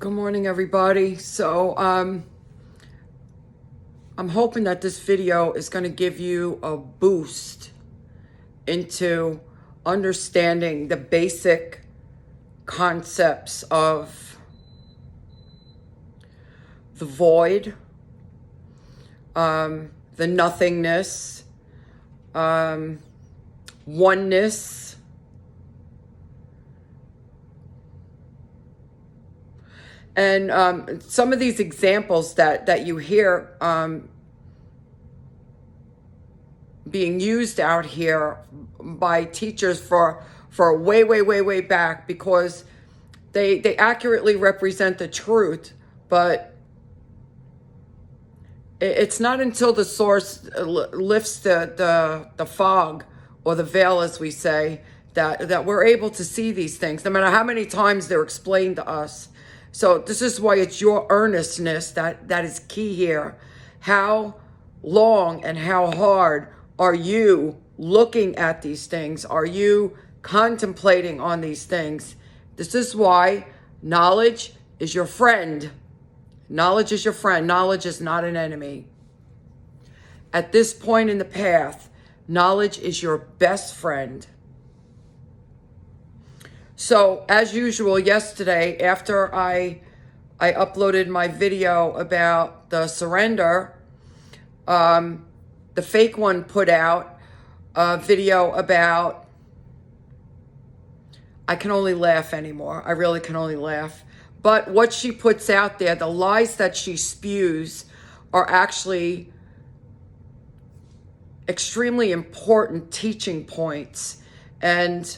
Good morning, everybody. So, I'm hoping that this video is going to give you a boost into understanding the basic concepts of the void, the nothingness, oneness, and some of these examples that you hear being used out here by teachers for way back, because they accurately represent the truth, but it's not until the source lifts the fog, or the veil, as we say, that we're able to see these things, no matter how many times they're explained to us. So this is why it's your earnestness that is key here. How long and how hard are you looking at these things? Are you contemplating on these things? This is why knowledge is your friend. Knowledge is your friend. Knowledge is not an enemy. At this point in the path, knowledge is your best friend. So, as usual, yesterday, after I uploaded my video about the surrender, the fake one put out a video about, I can only laugh anymore. I really can only laugh. But what she puts out there, the lies that she spews, are actually extremely important teaching points. And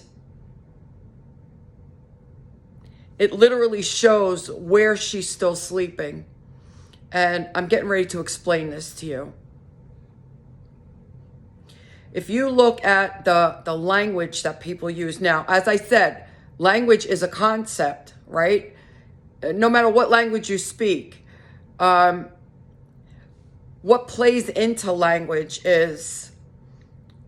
it literally shows where she's still sleeping. And I'm getting ready to explain this to you. If you look at the language that people use now, as I said, language is a concept, right? No matter what language you speak, what plays into language is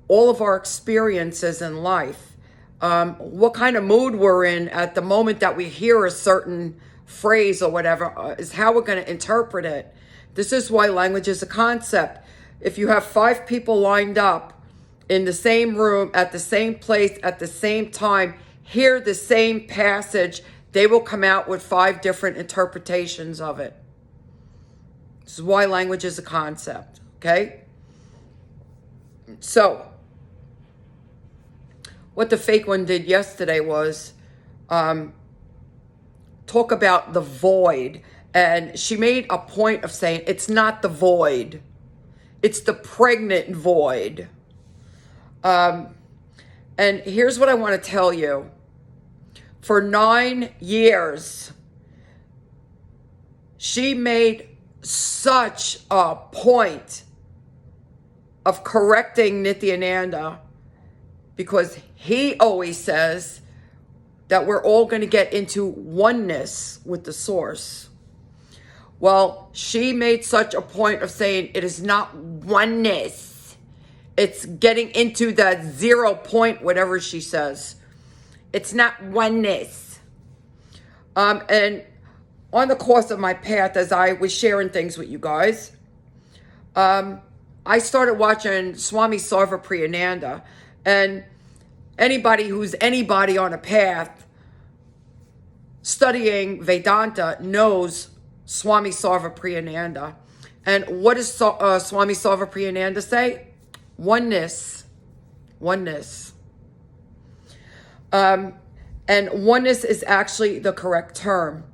all of our experiences in life. What kind of mood we're in at the moment that we hear a certain phrase or whatever is how we're going to interpret it. This is why language is a concept. If you have 5 people lined up in the same room, at the same place, at the same time, hear the same passage, they will come out with 5 different interpretations of it. This is why language is a concept, okay? So, what the fake one did yesterday was talk about the void. And she made a point of saying it's not the void. It's the pregnant void. And here's what I want to tell you. For 9 years, she made such a point of correcting Nityananda, because he always says that we're all going to get into oneness with the source. Well, she made such a point of saying it is not oneness. It's getting into that 0 point, whatever she says. It's not oneness. And on the course of my path, as I was sharing things with you guys, I started watching Swami Sarva Priyananda. And anybody who's anybody on a path studying Vedanta knows Swami Sarva Priyananda. And what does Swami Sarva Priyananda say? Oneness. Oneness. And oneness is actually the correct term.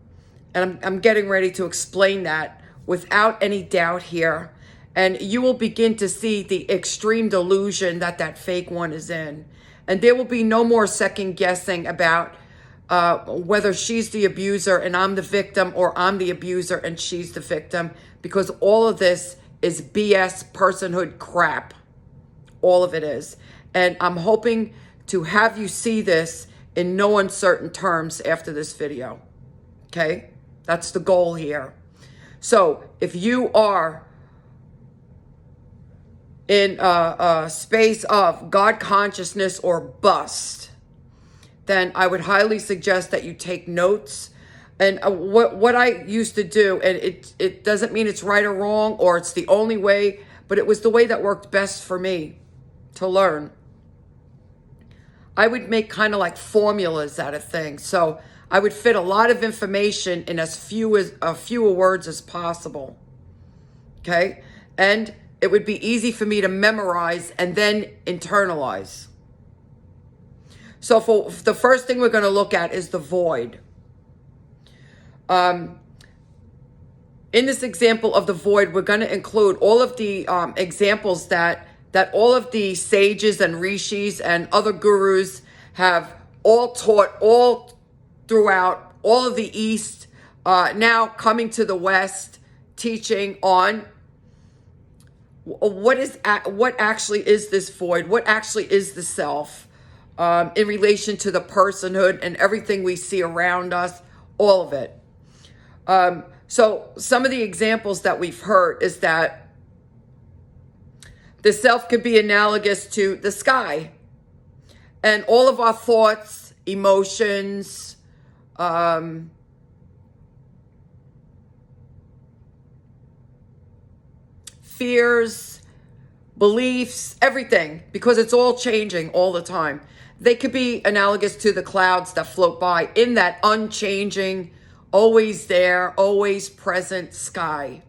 And I'm getting ready to explain that without any doubt here. And you will begin to see the extreme delusion that fake one is in. And there will be no more second guessing about whether she's the abuser and I'm the victim, or I'm the abuser and she's the victim, because all of this is BS personhood crap. All of it is. And I'm hoping to have you see this in no uncertain terms after this video. Okay? That's the goal here. So if you are in a space of God consciousness or bust, then I would highly suggest that you take notes. And what I used to do, and it doesn't mean it's right or wrong or it's the only way, but it was the way that worked best for me to learn. I would make kind of like formulas out of things. So I would fit a lot of information in as few words as possible. Okay? And it would be easy for me to memorize and then internalize. So for the first thing we're going to look at is the void. In this example of the void, we're going to include all of the examples that all of the sages and rishis and other gurus have all taught all throughout all of the East, now coming to the West, teaching on what actually is this void, what actually is the self, in relation to the personhood and everything we see around us, all of it. So some of the examples that we've heard is that the self could be analogous to the sky, and all of our thoughts, emotions, fears, beliefs, everything, because it's all changing all the time. They could be analogous to the clouds that float by in that unchanging, always there, always present sky.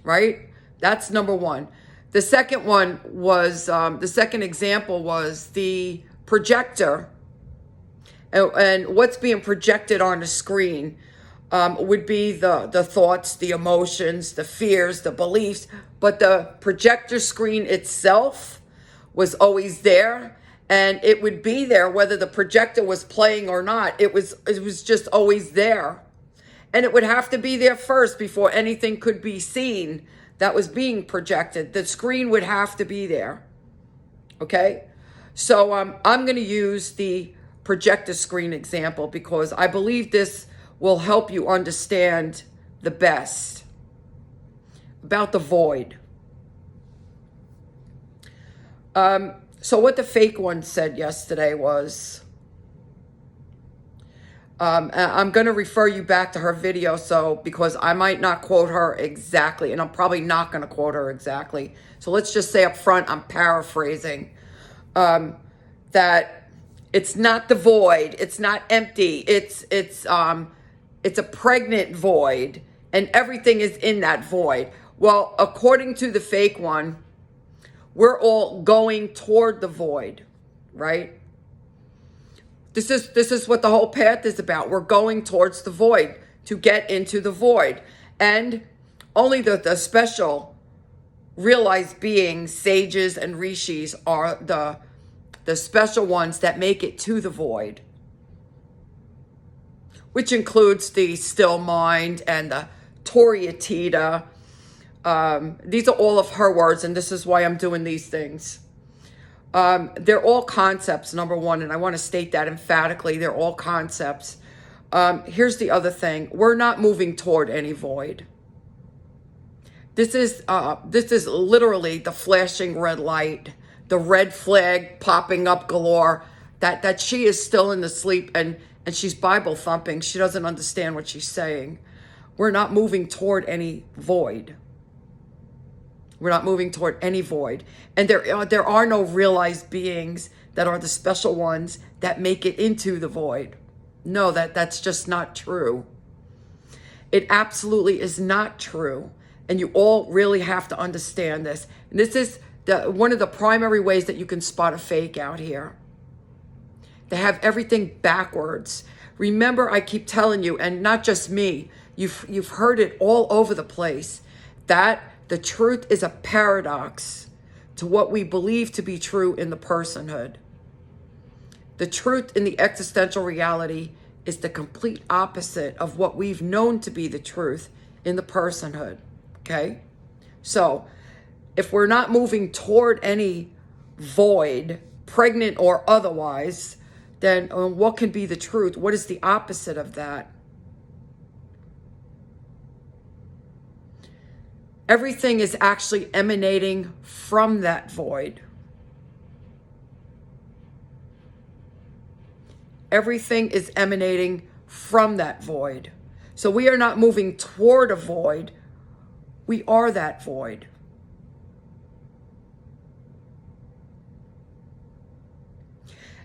Right? That's number one. The second one was, the second example was the projector. And what's being projected on the screen would be the thoughts, the emotions, the fears, the beliefs. But the projector screen itself was always there. And it would be there whether the projector was playing or not. It was just always there. And it would have to be there first before anything could be seen that was being projected. The screen would have to be there. Okay? So I'm going to use the projector screen example because I believe this will help you understand the best about the void. So what the fake one said yesterday was, I'm going to refer you back to her video, because I might not quote her exactly, and I'm probably not going to quote her exactly. So let's just say up front, I'm paraphrasing, that it's not the void, it's not empty, it's a pregnant void, and everything is in that void. Well, according to the fake one, we're all going toward the void, right? This is what the whole path is about. We're going towards the void to get into the void. And only the special realized beings, sages and rishis, are the special ones that make it to the void, which includes the still mind and the Toryatita. These are all of her words, and this is why I'm doing these things. They're all concepts, number one, and I want to state that emphatically. They're all concepts. Here's the other thing. We're not moving toward any void. This is literally the flashing red light, the red flag popping up galore, that she is still in the sleep and she's Bible thumping. She doesn't understand what she's saying. We're not moving toward any void. We're not moving toward any void. And there are no realized beings that are the special ones that make it into the void. No, that's just not true. It absolutely is not true. And you all really have to understand this. And this is one of the primary ways that you can spot a fake out here. They have everything backwards. Remember, I keep telling you, and not just me, you've heard it all over the place, that the truth is a paradox to what we believe to be true in the personhood. The truth in the existential reality is the complete opposite of what we've known to be the truth in the personhood. Okay? So, if we're not moving toward any void, pregnant or otherwise, then what can be the truth? What is the opposite of that? Everything is actually emanating from that void. Everything is emanating from that void. So we are not moving toward a void. We are that void.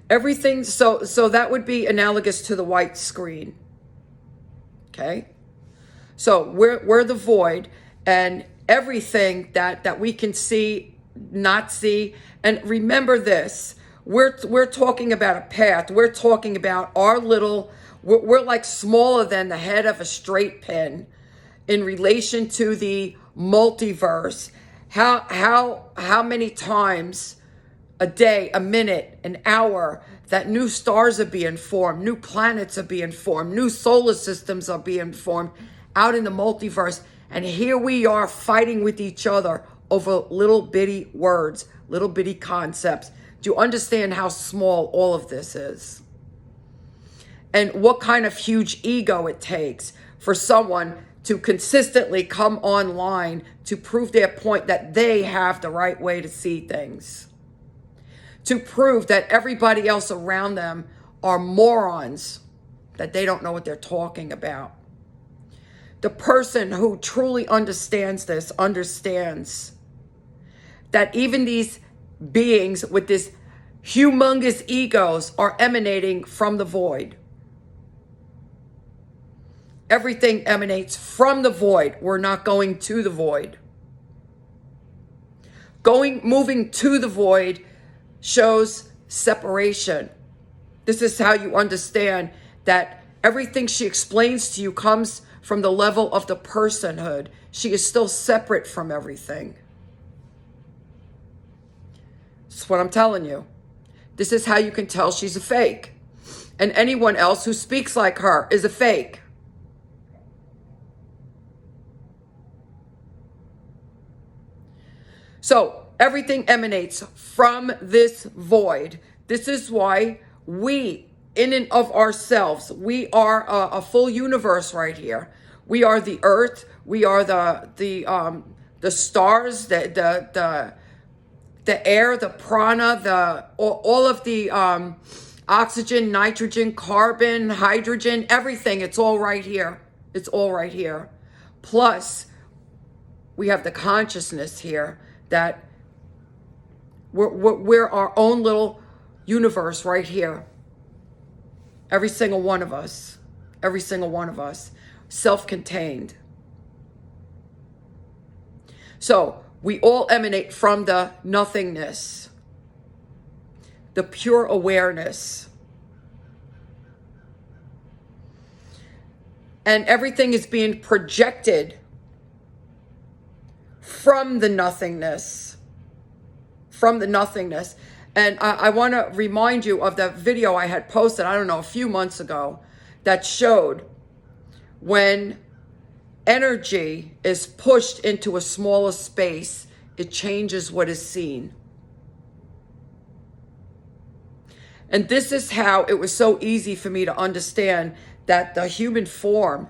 Everything, so that would be analogous to the white screen. Okay? So we're the void, and everything that we can see, not see. And remember this, we're talking about a path. We're talking about our little, we're like smaller than the head of a straight pin in relation to the multiverse. How many times a day, a minute, an hour, that new stars are being formed, new planets are being formed, new solar systems are being formed out in the multiverse. And here we are fighting with each other over little bitty words, little bitty concepts. Do you understand how small all of this is? And what kind of huge ego it takes for someone to consistently come online to prove their point that they have the right way to see things. To prove that everybody else around them are morons, that they don't know what they're talking about. The person who truly understands this understands that even these beings with this humongous egos are emanating from the void. Everything emanates from the void. We're not going to the void. Moving to the void shows separation. This is how you understand that everything she explains to you comes from the level of the personhood. She is still separate from everything. That's what I'm telling you. This is how you can tell she's a fake. And anyone else who speaks like her is a fake. So everything emanates from this void. This is why we, in and of ourselves, we are a full universe right here. We are the earth. We are the stars, the air, the prana, all of the oxygen, nitrogen, carbon, hydrogen, everything. It's all right here. It's all right here. Plus, we have the consciousness here that we're our own little universe right here. Every single one of us. Every single one of us. Self-contained. So, we all emanate from the nothingness. The pure awareness. And everything is being projected from the nothingness. From the nothingness. And I want to remind you of the video I had posted, I don't know, a few months ago, that showed when energy is pushed into a smaller space, it changes what is seen. And this is how it was so easy for me to understand that the human form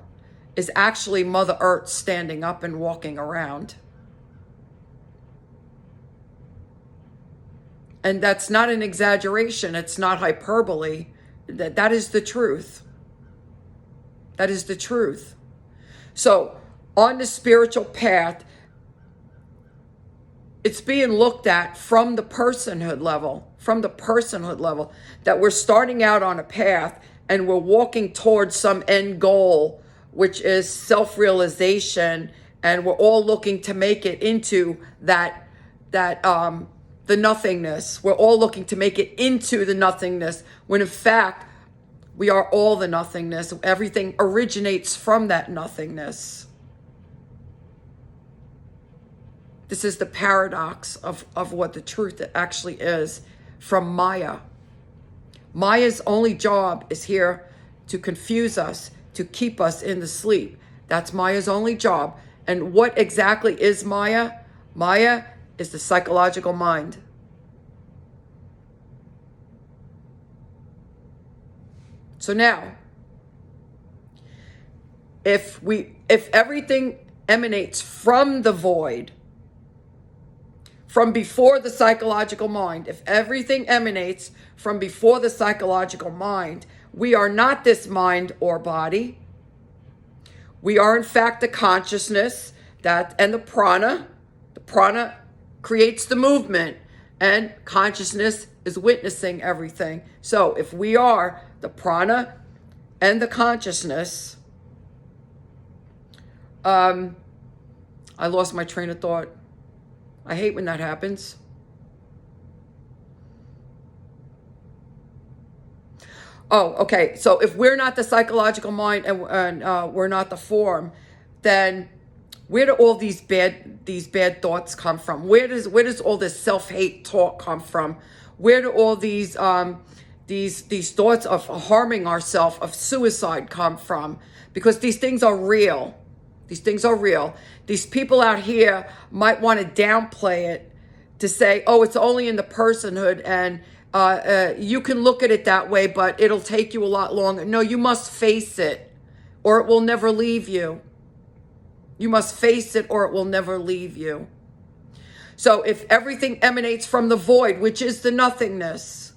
is actually Mother Earth standing up and walking around. And that's not an exaggeration. It's not hyperbole. That is the truth. That is the truth. So, on the spiritual path, it's being looked at from the personhood level. From the personhood level. That we're starting out on a path and we're walking towards some end goal, which is self-realization. And we're all looking to make it into the nothingness. We're all looking to make it into the nothingness, when in fact, we are all the nothingness. Everything originates from that nothingness. This is the paradox of what the truth actually is from Maya. Maya's only job is here to confuse us, to keep us in the sleep. That's Maya's only job. And what exactly is Maya? Maya is the psychological mind. So now, if everything emanates from the void, from before the psychological mind, if everything emanates from before the psychological mind, We are not this mind or body. We are in fact the consciousness and the prana. The prana creates the movement, and consciousness is witnessing everything. So if we are the prana and the consciousness, I lost my train of thought. I hate when that happens. Oh, okay. So if we're not the psychological mind and we're not the form, then where do all these bad thoughts come from? Where does all this self-hate talk come from? Where do all these thoughts of harming ourselves, of suicide come from? Because these things are real. These things are real. These people out here might want to downplay it to say, oh, it's only in the personhood, and you can look at it that way, but it'll take you a lot longer. No, you must face it, or it will never leave you. You must face it, or it will never leave you. So if everything emanates from the void, which is the nothingness,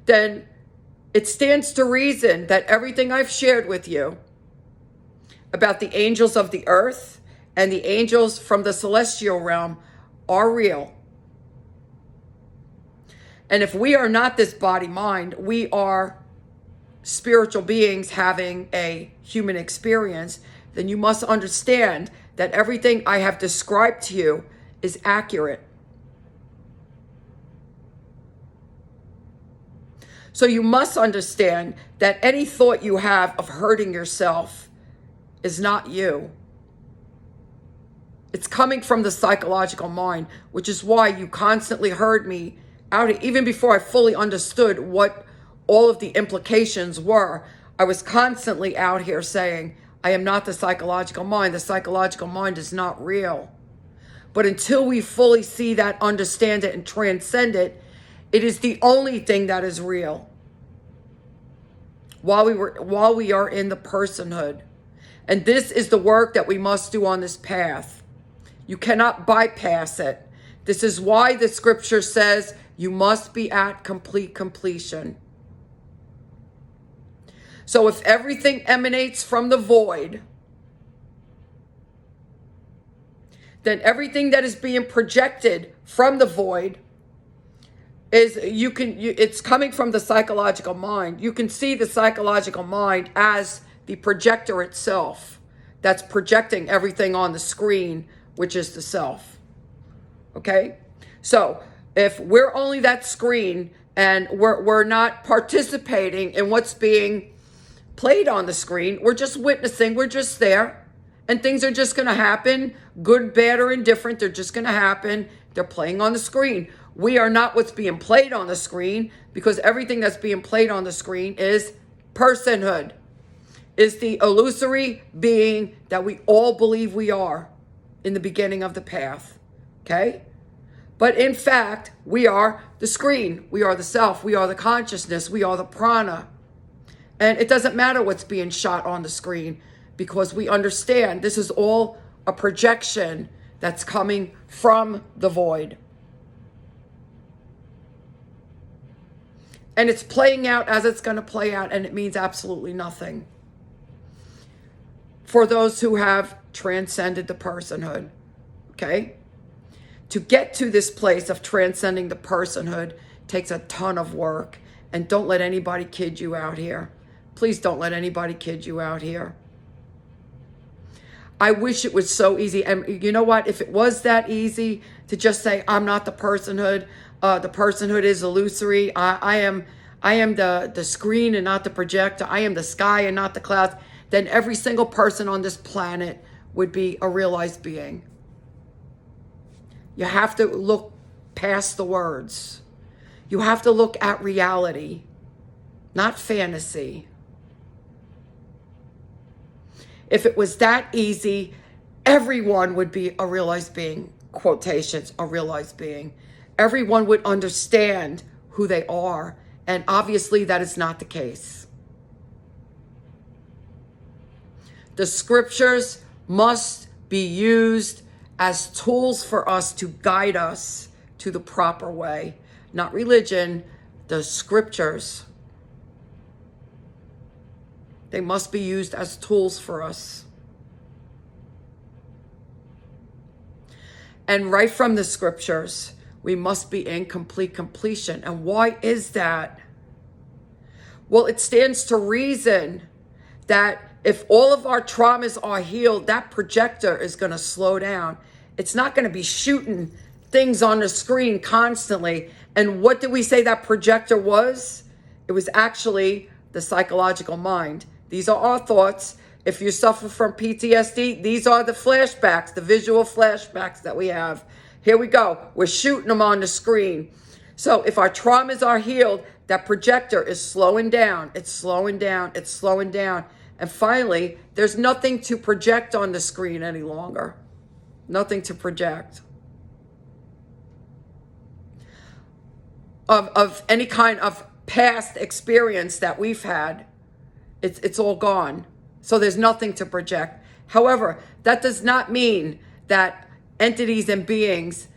then it stands to reason that everything I've shared with you about the angels of the earth and the angels from the celestial realm are real. And if we are not this body mind, we are spiritual beings having a human experience, then you must understand that everything I have described to you is accurate. So you must understand that any thought you have of hurting yourself is not you. It's coming from the psychological mind, which is why you constantly heard me out, even before I fully understood what all of the implications were. I was constantly out here saying, I am not the psychological mind. The psychological mind is not real. But until we fully see that, understand it, and transcend it, it is the only thing that is real. While we are in the personhood. And this is the work that we must do on this path. You cannot bypass it. This is why the scripture says you must be at complete completion. So if everything emanates from the void, then everything that is being projected from the void is it's coming from the psychological mind. You can see the psychological mind as the projector itself that's projecting everything on the screen, which is the self. Okay? So if we're only that screen and we're not participating in what's being played on the screen, we're just witnessing, we're just there, and things are just going to happen, good, bad, or indifferent. They're just going to happen. They're playing on the screen. We are not what's being played on the screen, because everything that's being played on the screen is personhood, is the illusory being that we all believe we are in the beginning of the path. Okay? But in fact, we are the screen. We are the self. We are the consciousness. We are the prana. And it doesn't matter what's being shot on the screen, because we understand this is all a projection that's coming from the void. And it's playing out as it's going to play out, and it means absolutely nothing for those who have transcended the personhood. Okay? To get to this place of transcending the personhood takes a ton of work. And don't let anybody kid you out here. Please don't let anybody kid you out here. I wish it was so easy. And you know what? If it was that easy to just say, I'm not the personhood, the personhood is illusory. I am the screen and not the projector. I am the sky and not the clouds. Then every single person on this planet would be a realized being. You have to look past the words. You have to look at reality, not fantasy. If it was that easy, everyone would be a realized being. Quotations, a realized being. Everyone would understand who they are. And obviously that is not the case. The scriptures must be used as tools for us to guide us to the proper way. Not religion, the scriptures, they must be used as tools for us. And right from the scriptures, we must be in complete completion. And why is that? Well, it stands to reason that if all of our traumas are healed, that projector is going to slow down. It's not going to be shooting things on the screen constantly. And what did we say that projector was? It was actually the psychological mind. These are our thoughts. If you suffer from PTSD, these are the flashbacks, the visual flashbacks that we have. Here we go. We're shooting them on the screen. So if our traumas are healed, that projector is slowing down. It's slowing down. It's slowing down. And finally, there's nothing to project on the screen any longer. Nothing to project. Of any kind of past experience that we've had, it's all gone. So there's nothing to project. However, that does not mean that entities and beings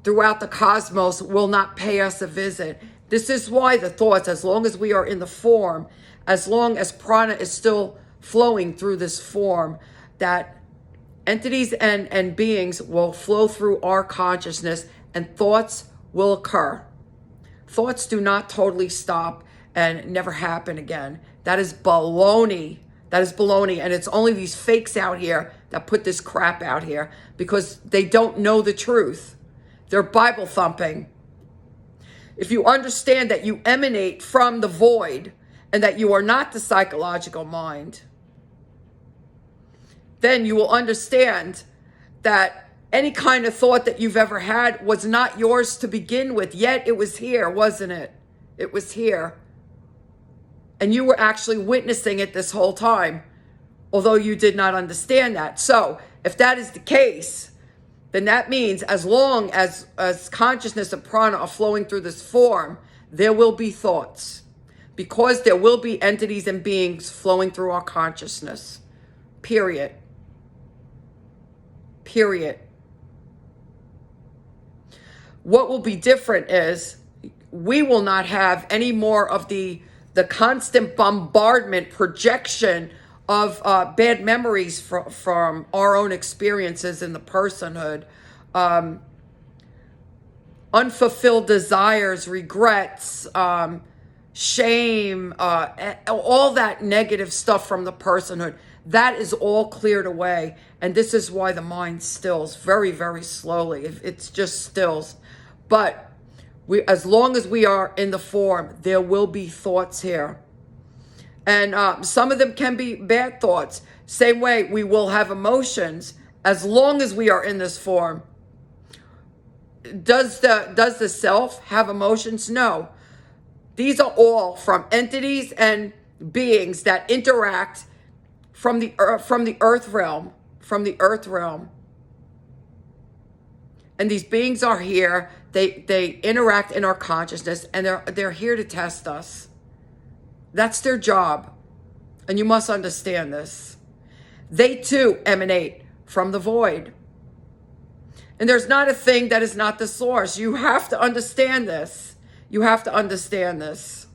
throughout the cosmos will not pay us a visit. This is why the thoughts, as long as we are in the form, as long as prana is still flowing through this form, that entities and beings will flow through our consciousness and thoughts will occur. Thoughts do not totally stop and never happen again. That is baloney. That is baloney. And it's only these fakes out here that put this crap out here because they don't know the truth. They're Bible thumping. If you understand that you emanate from the void and that you are not the psychological mind, then you will understand that any kind of thought that you've ever had was not yours to begin with, yet it was here, wasn't it? It was here. And you were actually witnessing it this whole time, although you did not understand that. So if that is the case, then that means as long as consciousness and prana are flowing through this form, there will be thoughts. Because there will be entities and beings flowing through our consciousness. Period. Period. What will be different is we will not have any more of the constant bombardment, projection of bad memories from our own experiences in the personhood, unfulfilled desires, regrets, shame, all that negative stuff from the personhood. That is all cleared away. And this is why the mind stills very, very slowly. It's just stills. But as long as we are in the form, there will be thoughts here. And some of them can be bad thoughts. Same way we will have emotions as long as we are in this form. Does the self have emotions? No. These are all from entities and beings that interact from the earth realm. From the earth realm. And these beings are here. They interact in our consciousness, and they're here to test us. That's their job. And you must understand this. They too emanate from the void. And there's not a thing that is not the source. You have to understand this. You have to understand this.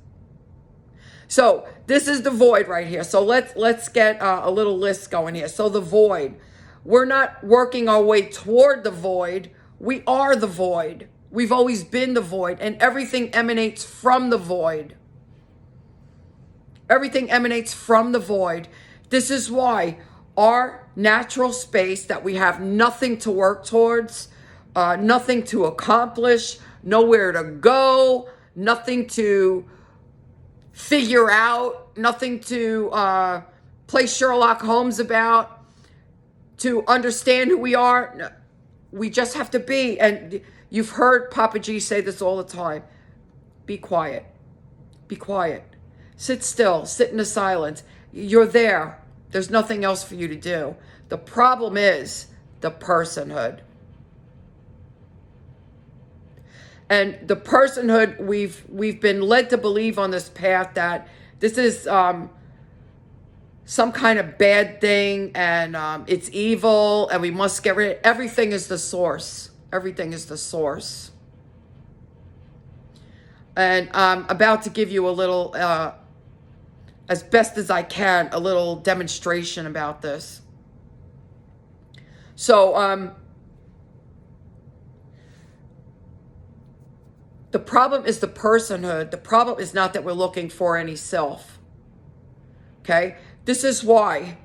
So this is the void right here. So let's get a little list going here. So the void. We're not working our way toward the void. We are the void. We've always been the void, and everything emanates from the void. Everything emanates from the void. This is why our natural space that we have nothing to work towards, nothing to accomplish, nowhere to go, nothing to figure out, nothing to play Sherlock Holmes about, to understand who we are. We just have to be. And you've heard Papa G say this all the time. Be quiet. Be quiet. Sit still. Sit in the silence. You're there. There's nothing else for you to do. The problem is the personhood. And the personhood, we've been led to believe on this path that this is some kind of bad thing, and it's evil, and we must get rid of it. Everything is the source. Everything is the source. And I'm about to give you a little, as best as I can, a little demonstration about this. So, the problem is the personhood. The problem is not that we're looking for any self. Okay? This is why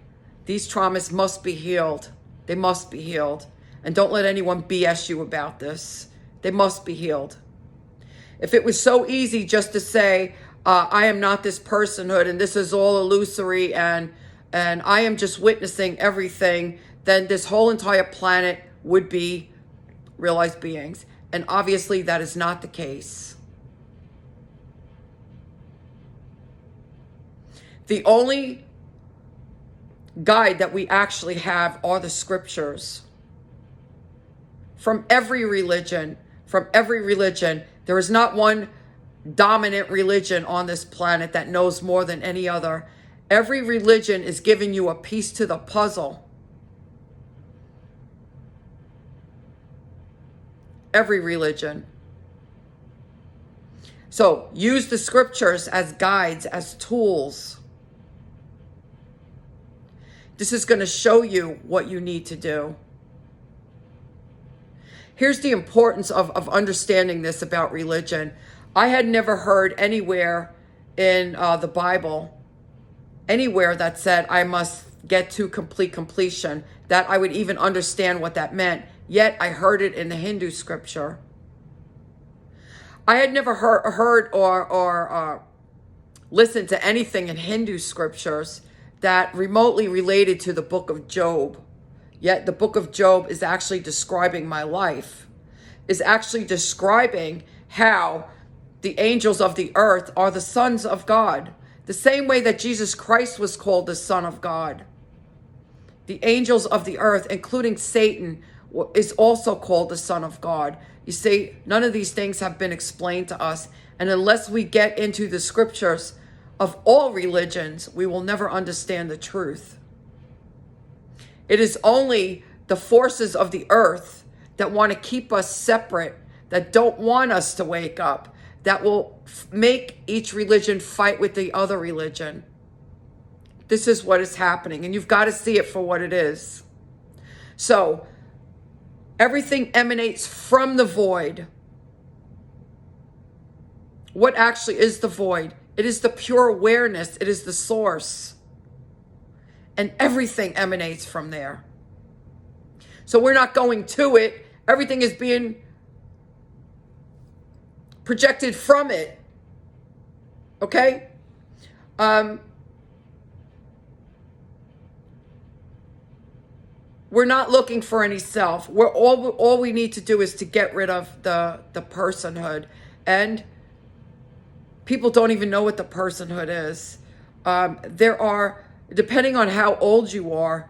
these traumas must be healed. They must be healed. And don't let anyone BS you about this. They must be healed. If it was so easy just to say, I am not this personhood and this is all illusory and I am just witnessing everything, then this whole entire planet would be realized beings. And obviously that is not the case. The only guide that we actually have are the scriptures. From every religion, there is not one dominant religion on this planet that knows more than any other. Every religion is giving you a piece to the puzzle. Every religion. So use the scriptures as guides, as tools. This is going to show you what you need to do. Here's the importance of understanding this about religion. I had never heard anywhere in the Bible, anywhere that said I must get to complete completion, that I would even understand what that meant. Yet I heard it in the Hindu scripture. I had never heard or listened to anything in Hindu scriptures that remotely related to the book of Job. Yet the book of Job is actually describing my life, is actually describing how the angels of the earth are the sons of God, the same way that Jesus Christ was called the Son of God. The angels of the earth, including Satan, is also called the Son of God. You see, none of these things have been explained to us. And unless we get into the scriptures of all religions, we will never understand the truth. It is only the forces of the earth that want to keep us separate, that don't want us to wake up, that will make each religion fight with the other religion. This is what is happening, and you've got to see it for what it is. So, everything emanates from the void. What actually is the void? It is the pure awareness. It is the source. And everything emanates from there. So we're not going to it. Everything is being projected from it. Okay? We're not looking for any self. All we need to do is to get rid of the personhood. And people don't even know what the personhood is. There are, depending on how old you are,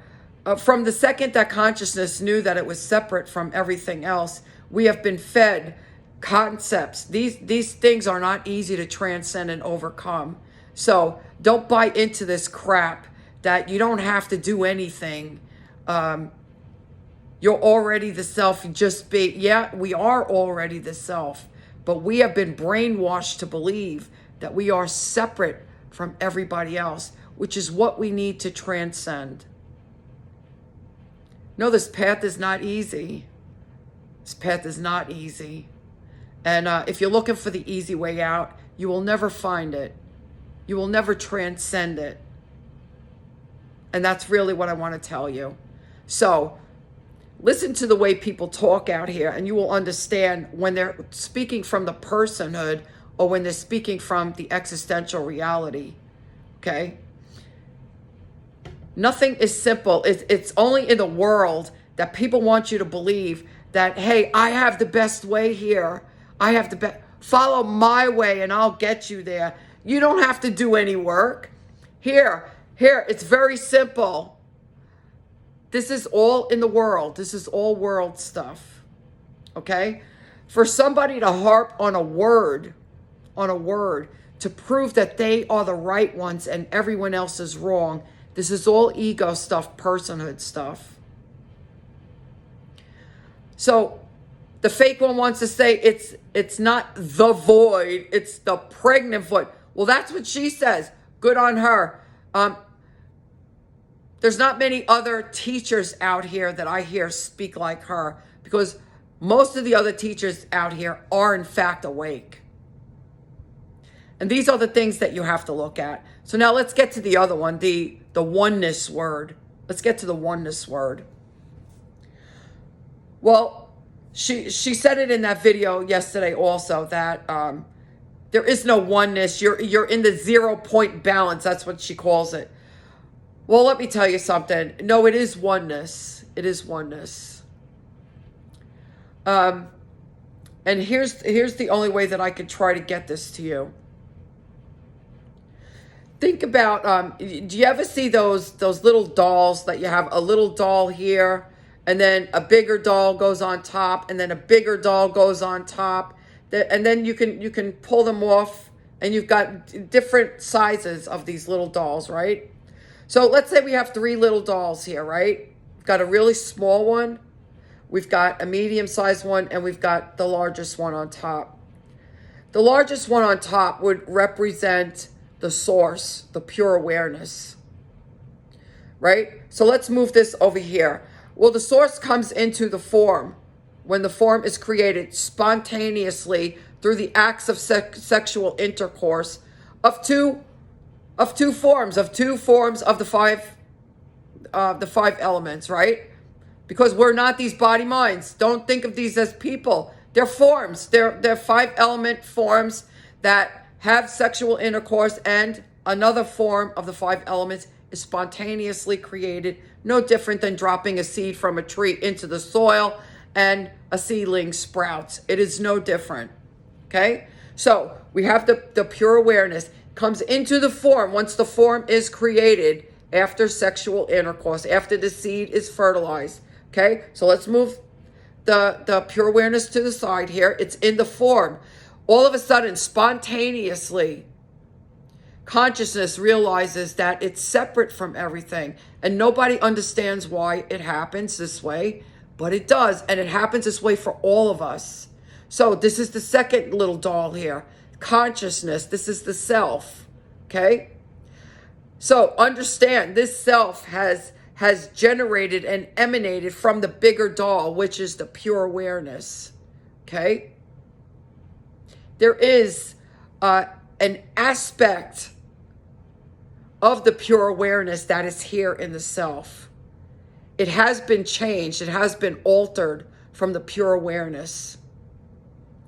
from the second that consciousness knew that it was separate from everything else, we have been fed concepts. These things are not easy to transcend and overcome. So don't buy into this crap that you don't have to do anything. You're already the self. Yeah, we are already the self, but we have been brainwashed to believe that we are separate from everybody else, which is what we need to transcend. No, this path is not easy. This path is not easy. And if you're looking for the easy way out, you will never find it. You will never transcend it. And that's really what I want to tell you. So listen to the way people talk out here, and you will understand when they're speaking from the personhood or when they're speaking from the existential reality. Okay? Nothing is simple. It's only in the world that people want you to believe that, hey, I have the best way here. I have the best. Follow my way and I'll get you there. You don't have to do any work. Here, it's very simple. This is all in the world. This is all world stuff. Okay? For somebody to harp on a word, to prove that they are the right ones and everyone else is wrong, this is all ego stuff, personhood stuff. So The fake one wants to say it's not the void, it's the pregnant void. Well, that's what she says. Good on her. There's not many other teachers out here that I hear speak like her, because most of the other teachers out here are in fact awake. And these are the things that you have to look at. So now let's get to the other one, the oneness word. Let's get to the oneness word. Well, she said it in that video yesterday also, that there is no oneness. You're in the 0 point balance. That's what she calls it. Well, let me tell you something. No, it is oneness. It is oneness. And here's the only way that I could try to get this to you. Think about, do you ever see those little dolls that you have a little doll here, and then a bigger doll goes on top, and then a bigger doll goes on top, and then you can pull them off, and you've got different sizes of these little dolls, right? So let's say we have 3 little dolls here, right? We've got a really small one, we've got a medium-sized one, and we've got the largest one on top. The largest one on top would represent the source, the pure awareness, right? So let's move this over here. Well, the source comes into the form when the form is created spontaneously through the acts of sexual intercourse of two forms of the five elements, right? Because we're not these body minds. Don't think of these as people. They're forms. They're 5 element forms that have sexual intercourse, and another form of the 5 elements is spontaneously created, no different than dropping a seed from a tree into the soil and a seedling sprouts. It is no different. Okay? So we have the pure awareness comes into the form once the form is created after sexual intercourse, after the seed is fertilized. Okay? So let's move the pure awareness to the side here. It's in the form. All of a sudden, spontaneously, consciousness realizes that it's separate from everything. And nobody understands why it happens this way, but it does. And it happens this way for all of us. So this is the second little doll here. Consciousness. This is the self. Okay? So understand, this self has generated and emanated from the bigger doll, which is the pure awareness. Okay? There is an aspect of the pure awareness that is here in the self. It has been changed. It has been altered from the pure awareness.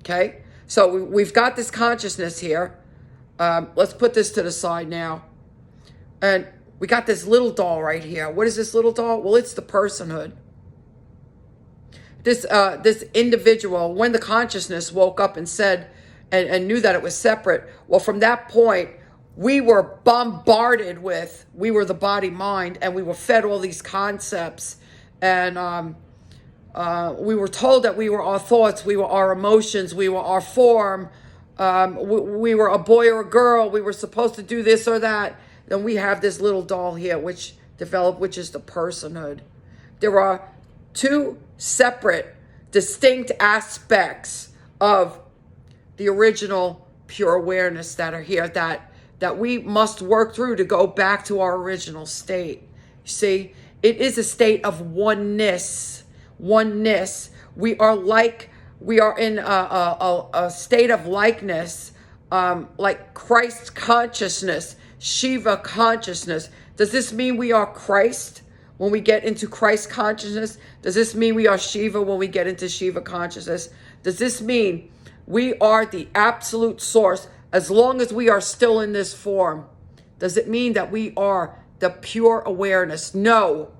Okay? So we've got this consciousness here. Let's put this to the side now. And we got this little doll right here. What is this little doll? Well, it's the personhood. This individual, when the consciousness woke up and said, and knew that it was separate. Well, from that point, we were bombarded with, we were the body mind, and we were fed all these concepts. And we were told that we were our thoughts, we were our emotions, we were our form. We were a boy or a girl. We were supposed to do this or that. Then we have this little doll here, which developed, which is the personhood. There are 2 separate, distinct aspects of the original pure awareness that are here that we must work through to go back to our original state. You see, it is a state of oneness. Oneness. We are in a state of likeness, like Christ consciousness, Shiva consciousness. Does this mean we are Christ when we get into Christ consciousness? Does this mean we are Shiva when we get into Shiva consciousness? Does this mean we are the absolute source as long as we are still in this form? Does it mean that we are the pure awareness? No,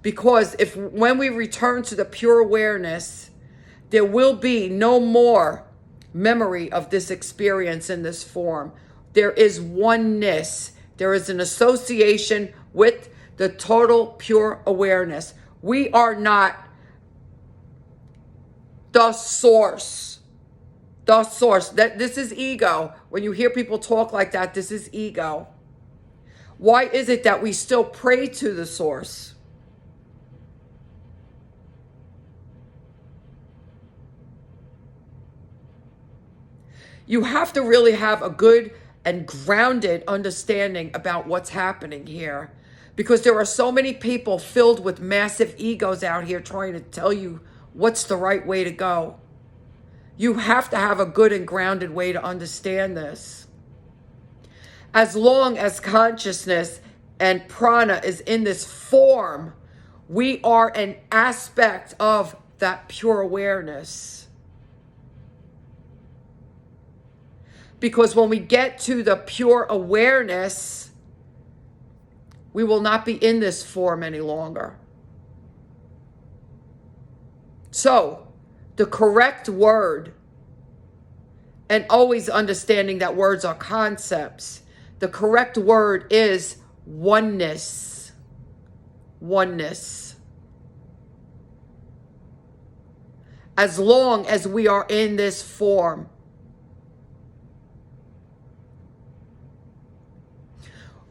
because when we return to the pure awareness, there will be no more memory of this experience in this form. There is oneness. There is an association with the total pure awareness. We are not the source. The source. This is ego. When you hear people talk like that, this is ego. Why is it that we still pray to the source? You have to really have a good and grounded understanding about what's happening here, because there are so many people filled with massive egos out here trying to tell you what's the right way to go. You have to have a good and grounded way to understand this. As long as consciousness and prana is in this form, we are an aspect of that pure awareness. Because when we get to the pure awareness, we will not be in this form any longer. So, the correct word, and always understanding that words are concepts, the correct word is oneness. Oneness. As long as we are in this form.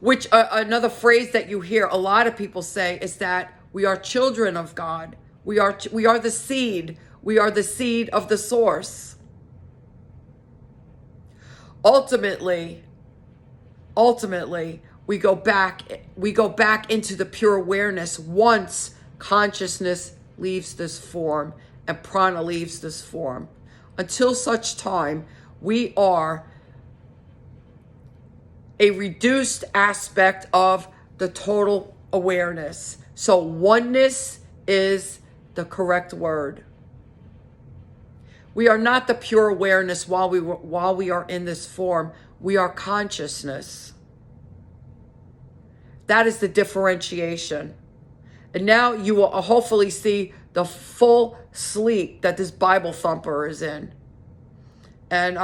Which another phrase that you hear a lot of people say is that we are children of God. We are the seed. We are the seed of the source. Ultimately, we go back into the pure awareness once consciousness leaves this form and prana leaves this form. Until such time, we are a reduced aspect of the total awareness. So oneness is the correct word. We are not the pure awareness while we are in this form. We are consciousness. That is the differentiation. And now you will hopefully see the full sleep that this Bible thumper is in. And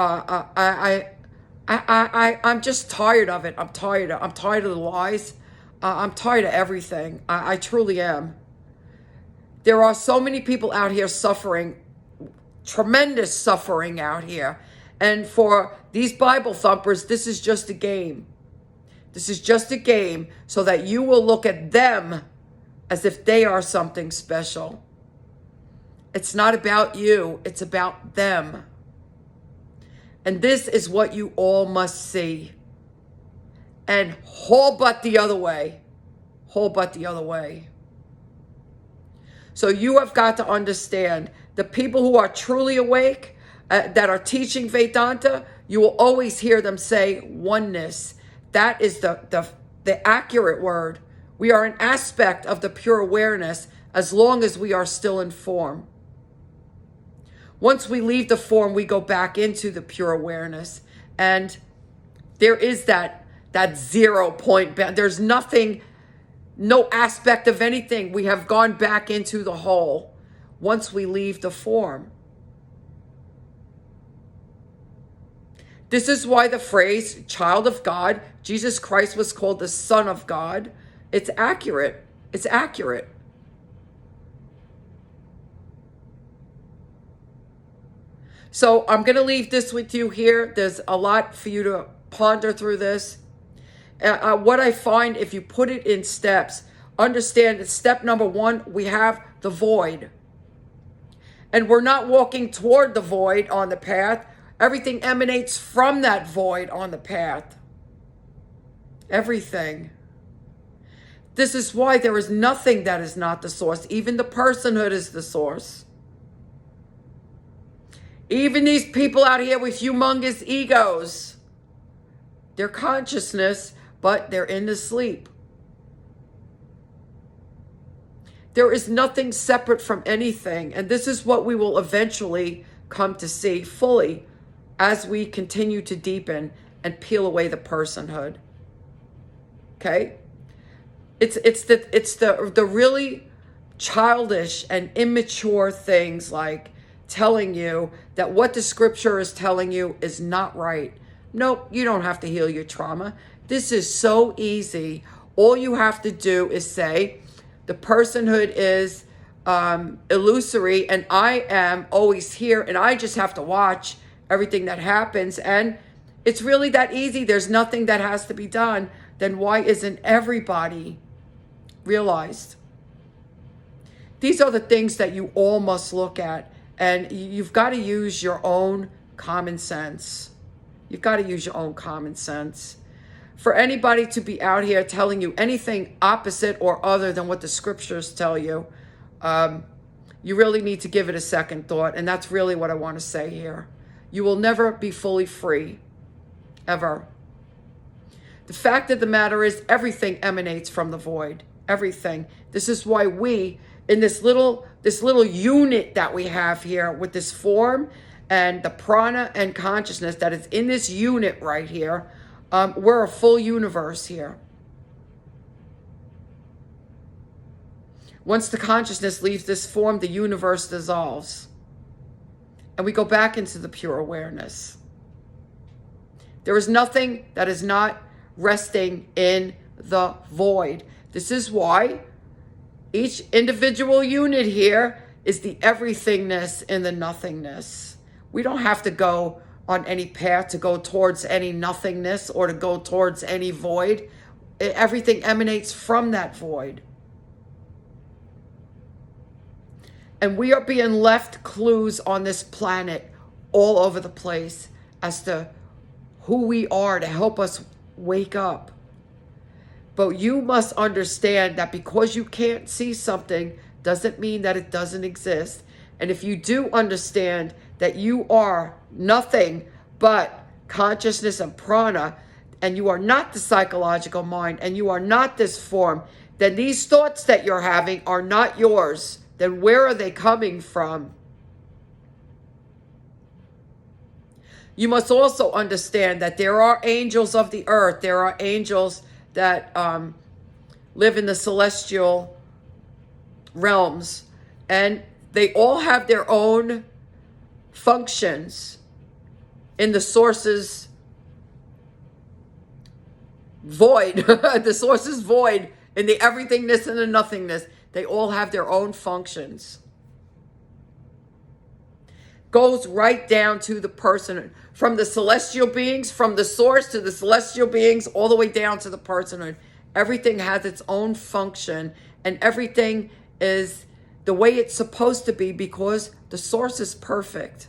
I'm just tired of it. I'm tired of the lies. I'm tired of everything. I truly am. There are so many people out here suffering, tremendous suffering out here. And for these Bible thumpers, this is just a game. This is just a game so that you will look at them as if they are something special. It's not about you. It's about them. And this is what you all must see. And whole butt the other way. Whole butt the other way. So you have got to understand, the people who are truly awake, that are teaching Vedanta, you will always hear them say oneness. That is the accurate word. We are an aspect of the pure awareness as long as we are still in form. Once we leave the form, we go back into the pure awareness. And there is that 0 point. There's nothing, no aspect of anything. We have gone back into the whole once we leave the form. This is why the phrase child of God, Jesus Christ was called the Son of God. It's accurate. It's accurate. So I'm going to leave this with you here. There's a lot for you to ponder through this. What I find, if you put it in steps, understand that step number 1, we have the void. And we're not walking toward the void on the path. Everything emanates from that void on the path. Everything. This is why there is nothing that is not the source. Even the personhood is the source. Even these people out here with humongous egos, they're consciousness, but they're in the sleep. There is nothing separate from anything. And this is what we will eventually come to see fully as we continue to deepen and peel away the personhood. Okay? It's the really childish and immature things like telling you that what the scripture is telling you is not right. Nope, you don't have to heal your trauma. This is so easy. All you have to do is say, the personhood is illusory and I am always here and I just have to watch everything that happens. And it's really that easy. There's nothing that has to be done. Then why isn't everybody realized? These are the things that you all must look at. And you've got to use your own common sense. You've got to use your own common sense. For anybody to be out here telling you anything opposite or other than what the scriptures tell you, you really need to give it a second thought. And that's really what I want to say here. You will never be fully free, ever. The fact of the matter is everything emanates from the void. Everything. This is why we, in this little unit that we have here with this form and the prana and consciousness that is in this unit right here, we're a full universe here. Once the consciousness leaves this form, the universe dissolves. And we go back into the pure awareness. There is nothing that is not resting in the void. This is why each individual unit here is the everythingness in the nothingness. We don't have to go on any path to go towards any nothingness or to go towards any void. Everything emanates from that void. And we are being left clues on this planet all over the place as to who we are to help us wake up. But you must understand that because you can't see something doesn't mean that it doesn't exist. And if you do understand that you are nothing but consciousness and prana, and you are not the psychological mind, and you are not this form, then these thoughts that you're having are not yours. Then where are they coming from? You must also understand that there are angels of the earth. There are angels that live in the celestial realms. And they all have their own functions in the source's void. The source's void, in the everythingness and the nothingness. They all have their own functions. Goes right down to the person. From the celestial beings, from the source to the celestial beings, all the way down to the personhood. Everything has its own function. And everything is the way it's supposed to be because the source is perfect.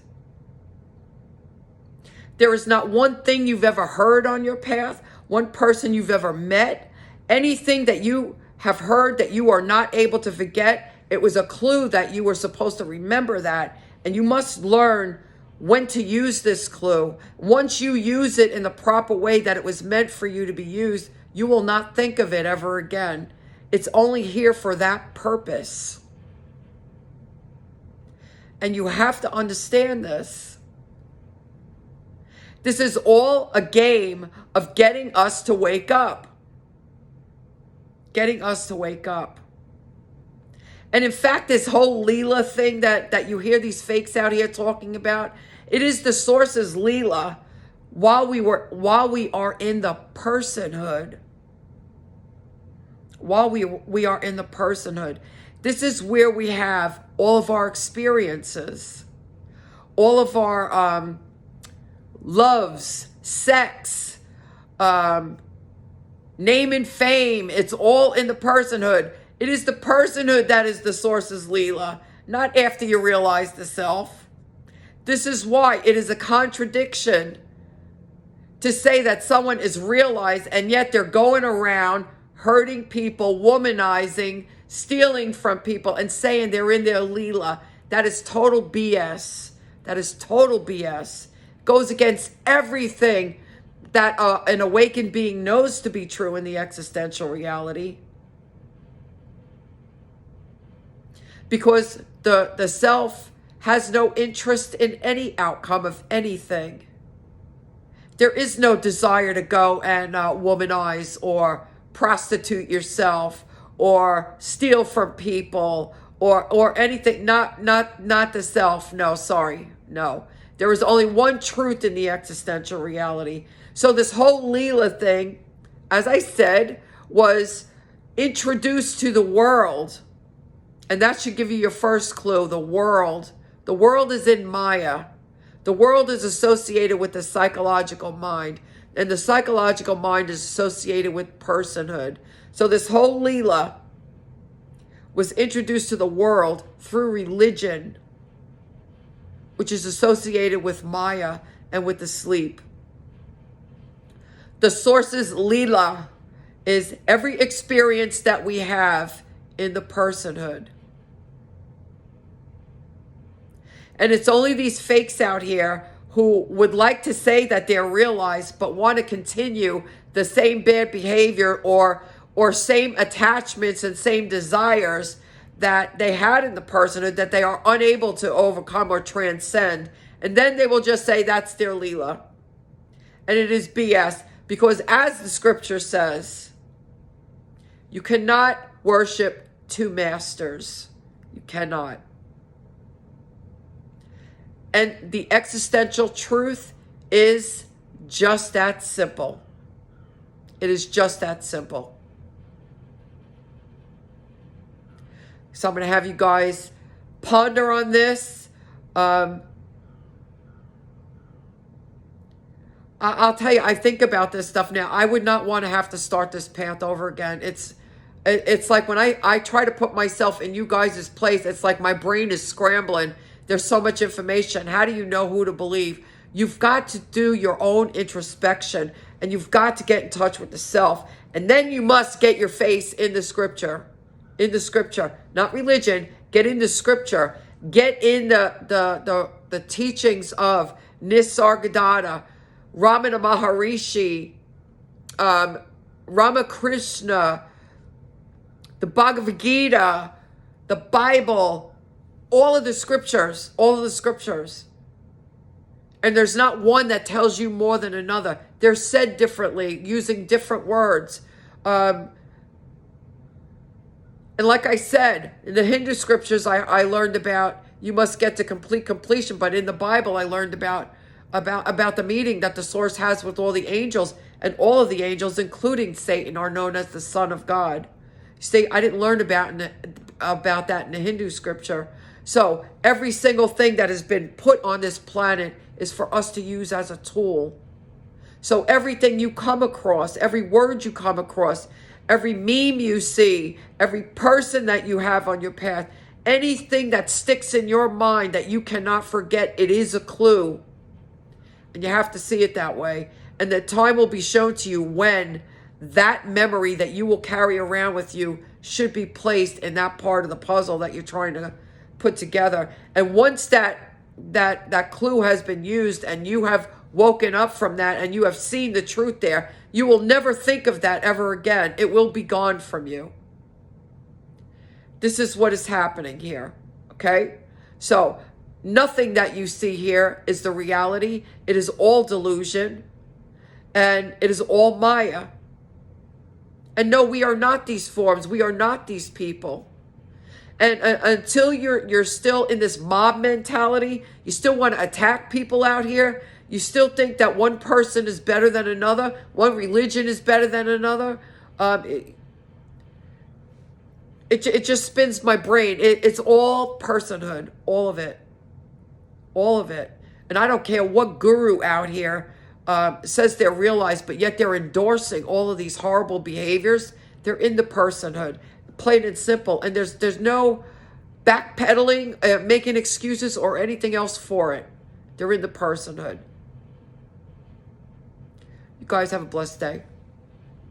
There is not one thing you've ever heard on your path, one person you've ever met, anything that you have heard that you are not able to forget. It was a clue that you were supposed to remember that. And you must learn when to use this clue. Once you use it in the proper way that it was meant for you to be used, you will not think of it ever again. It's only here for that purpose. And you have to understand this. This is all a game of getting us to wake up. Getting us to wake up. And in fact, this whole Leela thing that you hear these fakes out here talking about, it is the source's Leela while we are in the personhood. While we are in the personhood. This is where we have all of our experiences. All of our loves, sex, name and fame. It's all in the personhood. It is the personhood that is the source's Leela, not after you realize the self. This is why it is a contradiction to say that someone is realized and yet they're going around hurting people, womanizing, stealing from people, and saying they're in their Leela. That is total BS. That is total BS. Goes against everything that an awakened being knows to be true in the existential reality. Because the self has no interest in any outcome of anything. There is no desire to go and womanize or prostitute yourself or steal from people or anything. Not the self. No, sorry. No. There is only one truth in the existential reality. So this whole Leela thing, as I said, was introduced to the world. And that should give you your first clue, the world. The world is in Maya. The world is associated with the psychological mind. And the psychological mind is associated with personhood. So this whole Leela was introduced to the world through religion, which is associated with Maya and with the sleep. The source's Leela is every experience that we have in the personhood. And it's only these fakes out here who would like to say that they're realized, but want to continue the same bad behavior or same attachments and same desires that they had in the personhood that they are unable to overcome or transcend. And then they will just say that's their Leela. And it is BS, because as the scripture says, you cannot worship two masters. You cannot. And the existential truth is just that simple. It is just that simple. So I'm going to have you guys ponder on this. I'll tell you, I think about this stuff now. I would not want to have to start this path over again. It's like when I try to put myself in you guys' place, it's like my brain is scrambling. There's so much information. How do you know who to believe? You've got to do your own introspection, and you've got to get in touch with the self. And then you must get your face in the scripture. In the scripture. Not religion. Get in the scripture. Get in the teachings of Nisargadatta, Ramana Maharishi, Ramakrishna, the Bhagavad Gita, the Bible, all of the scriptures. And there's not one that tells you more than another. They're said differently, using different words. And like I said, in the Hindu scriptures, I learned about you must get to complete completion. But in the Bible, I learned about the meeting that the source has with all the angels. And all of the angels, including Satan, are known as the Son of God. See, I didn't learn about that in the Hindu scripture. So every single thing that has been put on this planet is for us to use as a tool. So everything you come across, every word you come across, every meme you see, every person that you have on your path, anything that sticks in your mind that you cannot forget, it is a clue. And you have to see it that way. And the time will be shown to you when that memory that you will carry around with you should be placed in that part of the puzzle that you're trying to put together. And once that clue has been used and you have woken up from that and you have seen the truth there, you will never think of that ever again. It will be gone from you. This is what is happening here. Okay? So nothing that you see here is the reality. It is all delusion. And it is all Maya. And no, we are not these forms. We are not these people. And until you're still in this mob mentality, you still want to attack people out here. You still think that one person is better than another. One religion is better than another. It just spins my brain. It's all personhood. All of it. All of it. And I don't care what guru out here says they're realized, but yet they're endorsing all of these horrible behaviors. They're in the personhood. Plain and simple. And there's no backpedaling, making excuses or anything else for it. They're in the personhood. You guys have a blessed day.